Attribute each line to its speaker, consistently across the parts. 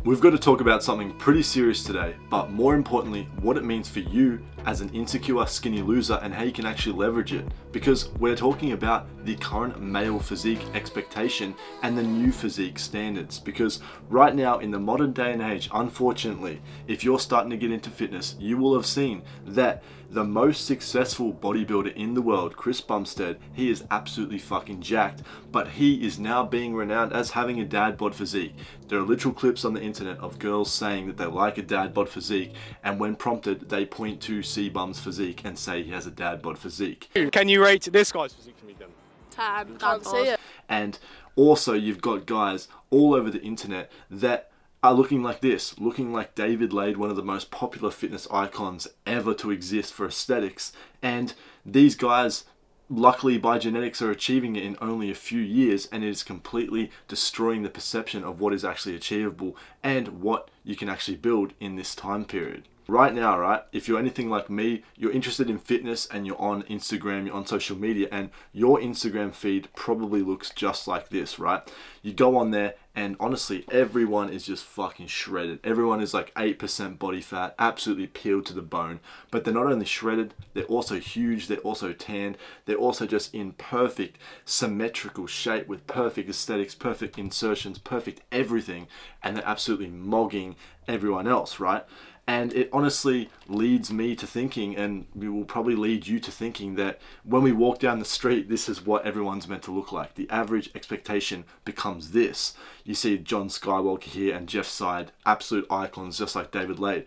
Speaker 1: We've got to talk about something pretty serious today, but more importantly, what it means for you as an insecure skinny loser and how you can actually leverage it. Because we're talking about the current male physique expectation and the new physique standards. Because right now in the modern day and age, unfortunately, if you're starting to get into fitness, you will have seen that the most successful bodybuilder in the world, Chris Bumstead, he is absolutely fucking jacked, but he is now being renowned as having a dad bod physique. There are literal clips on the internet of girls saying that they like a dad bod physique, and when prompted, they point to C-Bum's physique and say he has a dad bod physique.
Speaker 2: Can you rate this guy's physique for me then?
Speaker 3: 10. Can't see it.
Speaker 1: And also you've got guys all over the internet that are looking like this, looking like David Lade, one of the most popular fitness icons ever to exist for aesthetics. And these guys, luckily by genetics, are achieving it in only a few years, and it is completely destroying the perception of what is actually achievable and what you can actually build in this time period. Right now, right, if you're anything like me, you're interested in fitness and you're on Instagram, you're on social media, and your Instagram feed probably looks just like this, right? You go on there and honestly, everyone is just fucking shredded. Everyone is like 8% body fat, absolutely peeled to the bone. But they're not only shredded, they're also huge, they're also tanned, they're also just in perfect symmetrical shape with perfect aesthetics, perfect insertions, perfect everything, and they're absolutely mogging everyone else, right? And it honestly leads me to thinking, and we will probably lead you to thinking, that when we walk down the street, this is what everyone's meant to look like. The average expectation becomes this. You see John Skywalker here and Jeff Side, absolute icons just like David Lade.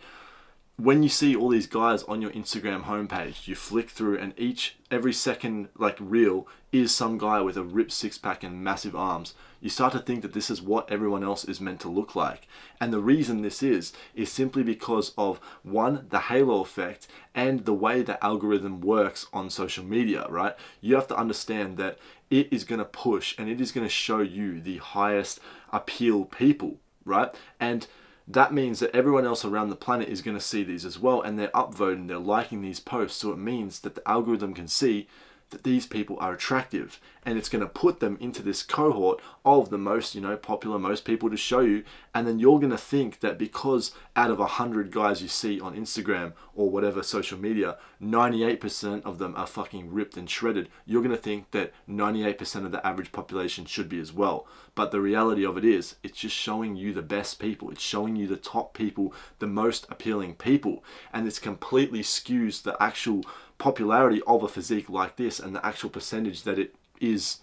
Speaker 1: When you see all these guys on your Instagram homepage, you flick through and every second like reel is some guy with a ripped six-pack and massive arms. You start to think that this is what everyone else is meant to look like. And the reason this is simply because of, one, the halo effect and the way the algorithm works on social media, right? You have to understand that it is going to push and it is going to show you the highest appeal people, right? And that means that everyone else around the planet is going to see these as well, and they're upvoting, they're liking these posts, so it means that the algorithm can see that these people are attractive, and it's going to put them into this cohort of the most, popular, most people to show you. And then you're going to think that because out of 100 guys you see on Instagram or whatever social media, 98% of them are fucking ripped and shredded, you're going to think that 98% of the average population should be as well. But the reality of it is, it's just showing you the best people. It's showing you the top people, the most appealing people. And this completely skews the actual popularity of a physique like this and the actual percentage that it is,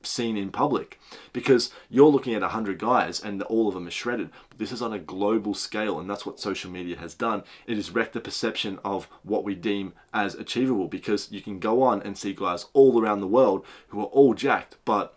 Speaker 1: seen in public. Because you're looking at 100 guys and all of them are shredded. This is on a global scale, and that's what social media has done. It has wrecked the perception of what we deem as achievable, because you can go on and see guys all around the world who are all jacked, but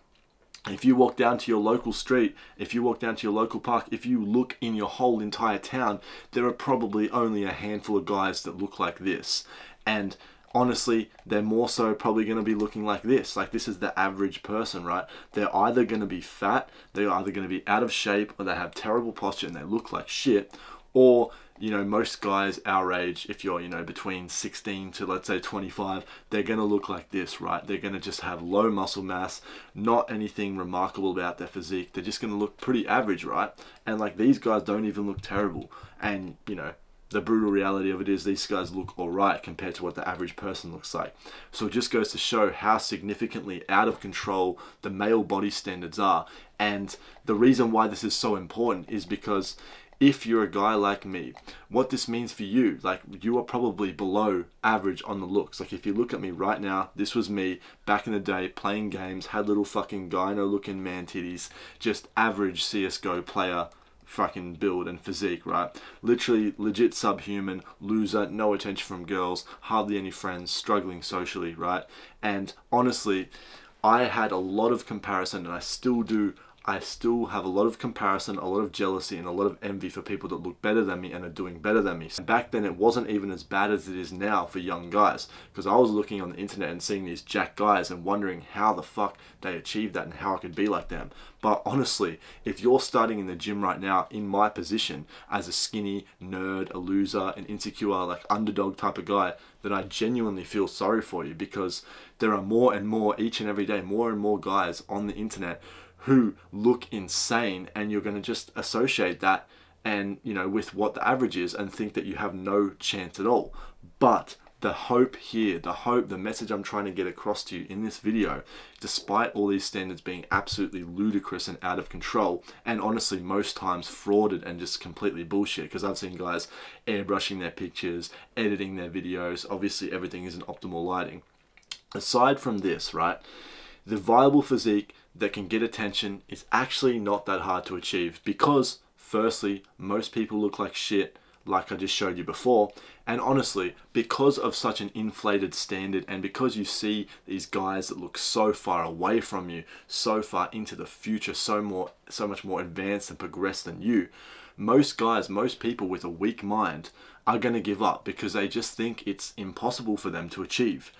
Speaker 1: if you walk down to your local street, if you walk down to your local park, if you look in your whole entire town, there are probably only a handful of guys that look like this. And honestly, they're more so probably going to be looking like this. Like, this is the average person, right? They're either going to be fat, they're either going to be out of shape, or they have terrible posture and they look like shit. Or, most guys our age, if you're, between 16 to, let's say, 25, they're going to look like this, right? They're going to just have low muscle mass, not anything remarkable about their physique. They're just going to look pretty average, right? And, like, these guys don't even look terrible. And, the brutal reality of it is these guys look alright compared to what the average person looks like. So it just goes to show how significantly out of control the male body standards are. And the reason why this is so important is because if you're a guy like me, what this means for you, like, you are probably below average on the looks. Like, if you look at me right now, this was me back in the day playing games, had little fucking gyno looking man titties, just average CSGO player fucking build and physique, right? Literally legit subhuman, loser, no attention from girls, hardly any friends, struggling socially, right? And honestly, I had a lot of comparison, and I still do. I still have a lot of comparison, a lot of jealousy, and a lot of envy for people that look better than me and are doing better than me. And back then, it wasn't even as bad as it is now for young guys, because I was looking on the internet and seeing these jacked guys and wondering how the fuck they achieved that and how I could be like them. But honestly, if you're starting in the gym right now in my position as a skinny nerd, a loser, an insecure, like underdog type of guy, then I genuinely feel sorry for you, because there are more and more each and every day, more and more guys on the internet who look insane, and you're going to just associate that and with what the average is and think that you have no chance at all. But the hope here, the message I'm trying to get across to you in this video, despite all these standards being absolutely ludicrous and out of control, and honestly most times frauded and just completely bullshit, because I've seen guys airbrushing their pictures, editing their videos, obviously everything isn't optimal lighting. Aside from this, right, the viable physique that can get attention is actually not that hard to achieve, because firstly, most people look like shit, like I just showed you before, and honestly, because of such an inflated standard, and because you see these guys that look so far away from you, so far into the future, so much more advanced and progressed than you, most people with a weak mind are going to give up because they just think it's impossible for them to achieve.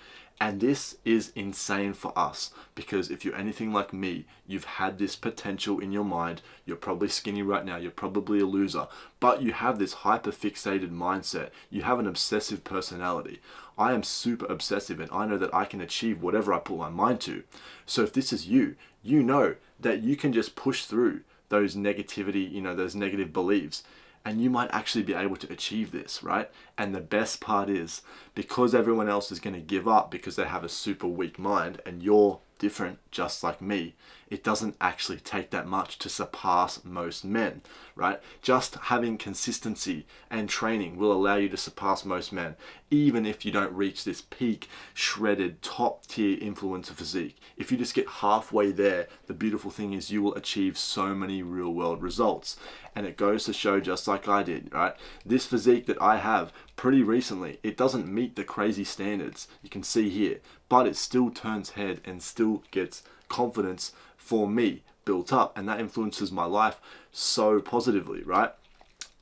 Speaker 1: And this is insane for us, because if you're anything like me, you've had this potential in your mind. You're probably skinny right now, you're probably a loser, but you have this hyper fixated mindset. You have an obsessive personality. I am super obsessive, and I know that I can achieve whatever I put my mind to. So if this is you, you know that you can just push through those negativity, those negative beliefs, and you might actually be able to achieve this, right? And the best part is, because everyone else is going to give up because they have a super weak mind, and you're different just like me, it doesn't actually take that much to surpass most men, right? Just having consistency and training will allow you to surpass most men, even if you don't reach this peak, shredded, top tier influencer physique. If you just get halfway there, the beautiful thing is you will achieve so many real world results. And it goes to show, just like I did, right? This physique that I have pretty recently, it doesn't meet the crazy standards you can see here, but it still turns head and still gets confidence for me built up, and that influences my life so positively, right?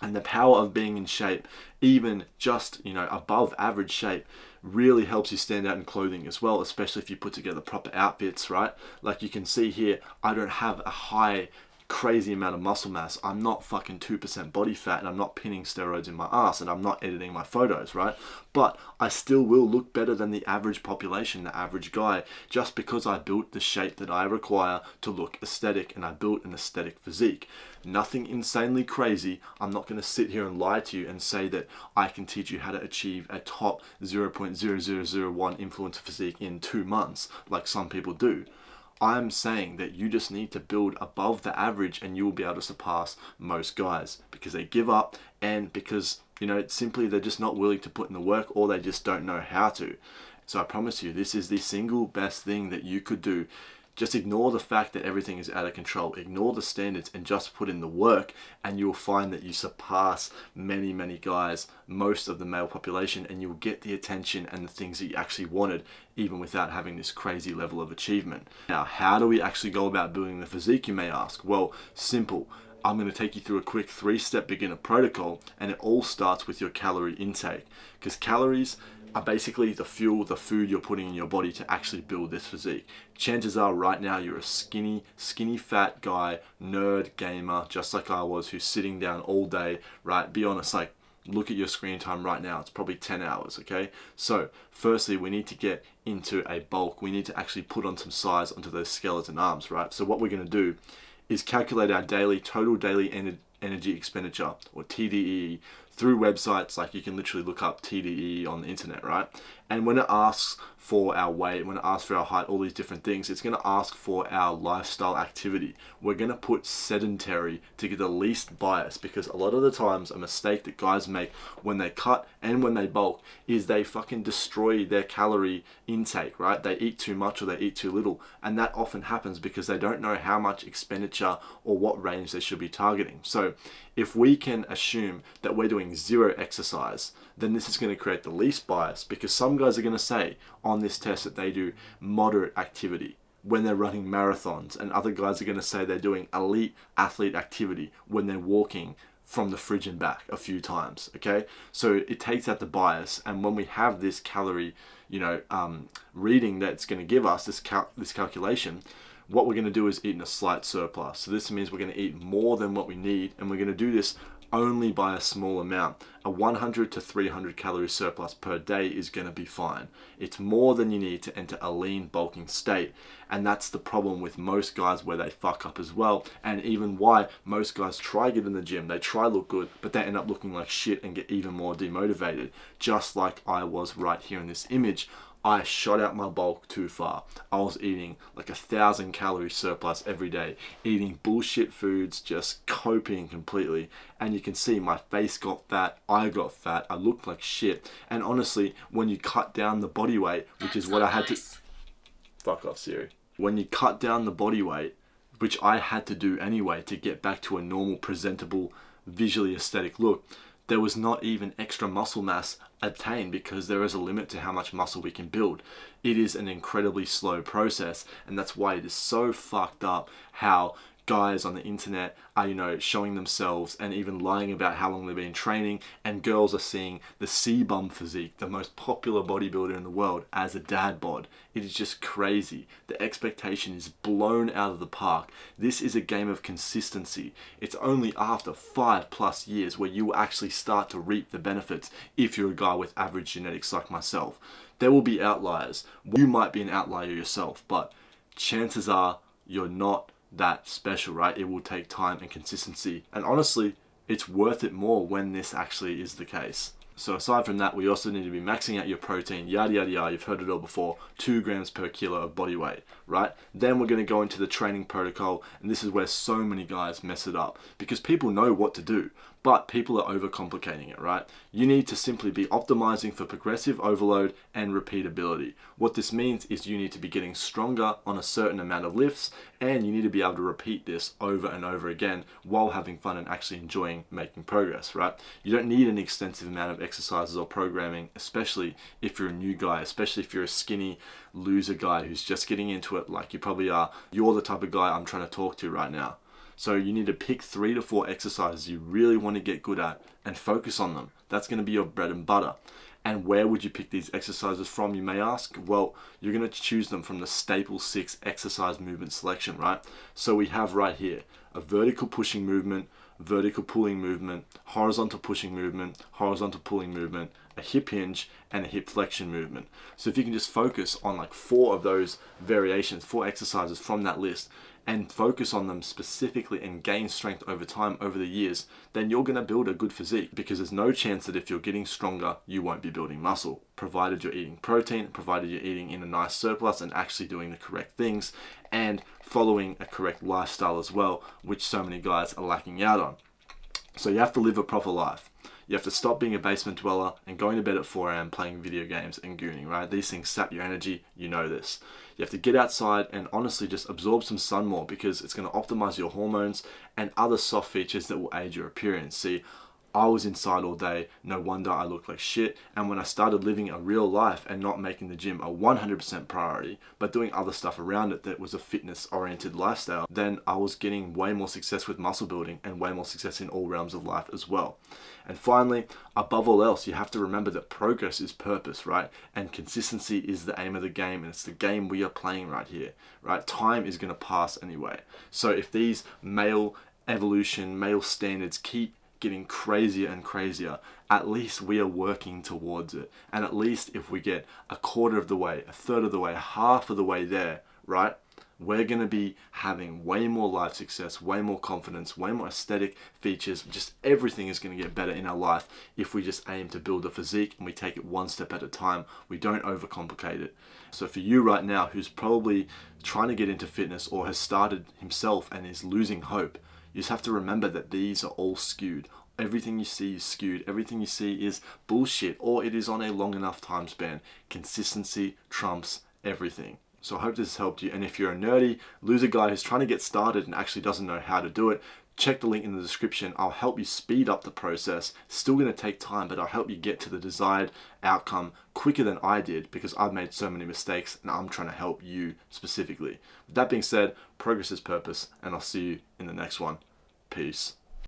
Speaker 1: And the power of being in shape, even just above average shape, really helps you stand out in clothing as well, especially if you put together proper outfits, right? Like you can see here, I don't have a high crazy amount of muscle mass. I'm not fucking 2% body fat, and I'm not pinning steroids in my ass, and I'm not editing my photos, right? But I still will look better than the average population, the average guy, just because I built the shape that I require to look aesthetic, and I built an aesthetic physique. Nothing insanely crazy. I'm not going to sit here and lie to you and say that I can teach you how to achieve a top 0.0001 influencer physique in 2 months like some people do. I'm saying that you just need to build above the average, and you will be able to surpass most guys, because they give up, and because simply they're just not willing to put in the work, or they just don't know how to. So I promise you, this is the single best thing that you could do. Just ignore the fact that everything is out of control. Ignore the standards and just put in the work, and you'll find that you surpass many, many guys, most of the male population, and you'll get the attention and the things that you actually wanted, even without having this crazy level of achievement. Now, how do we actually go about building the physique, you may ask? Well, simple. I'm going to take you through a quick 3-step beginner protocol, and it all starts with your calorie intake, because calories are basically the fuel, the food you're putting in your body to actually build this physique. Chances are right now you're a skinny fat guy, nerd, gamer, just like I was, who's sitting down all day, right? Be honest, like, look at your screen time right now. It's probably 10 hours, okay? So firstly, we need to get into a bulk. We need to actually put on some size onto those skeleton arms, right? So what we're going to do is calculate our total daily energy expenditure, or TDE, through websites. Like, you can literally look up TDE on the internet, right? And when it asks for our weight, when it asks for our height, all these different things, it's going to ask for our lifestyle activity. We're going to put sedentary to get the least bias, because a lot of the times a mistake that guys make when they cut and when they bulk is they fucking destroy their calorie intake, right? They eat too much or they eat too little, and that often happens because they don't know how much expenditure or what range they should be targeting. So if we can assume that we're doing 0 exercise, then this is going to create the least bias, because some guys are going to say on this test that they do moderate activity when they're running marathons, and other guys are going to say they're doing elite athlete activity when they're walking from the fridge and back a few times, okay? So it takes out the bias, and when we have this calorie, reading that's going to give us this calculation, what we're going to do is eat in a slight surplus. So this means we're going to eat more than what we need, and we're going to do this only by a small amount. A 100 to 300 calorie surplus per day is going to be fine. It's more than you need to enter a lean bulking state, and that's the problem with most guys where they fuck up as well, and even why most guys try get in the gym, they try look good, but they end up looking like shit and get even more demotivated, just like I was right here in this image. I shot out my bulk too far. I was eating like 1,000 calorie surplus every day, eating bullshit foods, just coping completely. And you can see my face got fat, I got fat, I looked like shit. And honestly, when you cut down the body weight, which is what I had to... Fuck off, Siri. When you cut down the body weight, which I had to do anyway to get back to a normal, presentable, visually aesthetic look, there was not even extra muscle mass obtained because there is a limit to how much muscle we can build. It is an incredibly slow process, and that's why it is so fucked up how guys on the internet are, showing themselves and even lying about how long they've been training, and girls are seeing the C-bum physique, the most popular bodybuilder in the world, as a dad bod. It is just crazy. The expectation is blown out of the park. This is a game of consistency. It's only after 5+ years where you will actually start to reap the benefits if you're a guy with average genetics like myself. There will be outliers. You might be an outlier yourself, but chances are you're not that special, right? It will take time and consistency, and honestly, it's worth it more when this actually is the case. So aside from that, we also need to be maxing out your protein, yada yada yada, you've heard it all before, 2 grams per kilo of body weight, right? Then we're going to go into the training protocol, and this is where so many guys mess it up, because people know what to do, but people are overcomplicating it, right? You need to simply be optimizing for progressive overload and repeatability. What this means is you need to be getting stronger on a certain amount of lifts, and you need to be able to repeat this over and over again while having fun and actually enjoying making progress, right? You don't need an extensive amount of exercises or programming, especially if you're a new guy, especially if you're a skinny loser guy who's just getting into it like you probably are. You're the type of guy I'm trying to talk to right now. So you need to pick 3 to 4 exercises you really want to get good at and focus on them. That's going to be your bread and butter. And where would you pick these exercises from, you may ask? Well, you're going to choose them from the staple 6 exercise movement selection, right? So we have right here a vertical pushing movement, vertical pulling movement, horizontal pushing movement, horizontal pulling movement, a hip hinge, and a hip flexion movement. So if you can just focus on like 4 of those variations, 4 exercises from that list, and focus on them specifically and gain strength over time, over the years, then you're going to build a good physique, because there's no chance that if you're getting stronger, you won't be building muscle, provided you're eating protein, provided you're eating in a nice surplus and actually doing the correct things and following a correct lifestyle as well, which so many guys are lacking out on. So you have to live a proper life. You have to stop being a basement dweller and going to bed at 4 a.m. playing video games and gooning, right? These things sap your energy, you know this. You have to get outside and honestly just absorb some sun more, because it's going to optimize your hormones and other soft features that will aid your appearance. See, I was inside all day, no wonder I looked like shit, and when I started living a real life and not making the gym a 100% priority, but doing other stuff around it that was a fitness-oriented lifestyle, then I was getting way more success with muscle building and way more success in all realms of life as well. And finally, above all else, you have to remember that progress is purpose, right? And consistency is the aim of the game, and it's the game we are playing right here, right? Time is going to pass anyway. So if these male evolution, male standards keep getting crazier and crazier, at least we are working towards it. And at least if we get a quarter of the way, a third of the way, half of the way there, right, we're going to be having way more life success, way more confidence, way more aesthetic features. Just everything is going to get better in our life if we just aim to build a physique and we take it one step at a time. We don't overcomplicate it. So for you right now, who's probably trying to get into fitness or has started himself and is losing hope, you just have to remember that these are all skewed. Everything you see is skewed. Everything you see is bullshit, or it is on a long enough time span. Consistency trumps everything. So I hope this has helped you. And if you're a nerdy loser guy who's trying to get started and actually doesn't know how to do it, check the link in the description. I'll help you speed up the process. Still going to take time, but I'll help you get to the desired outcome quicker than I did, because I've made so many mistakes and I'm trying to help you specifically. With that being said, progress is purpose, and I'll see you in the next one. Peace.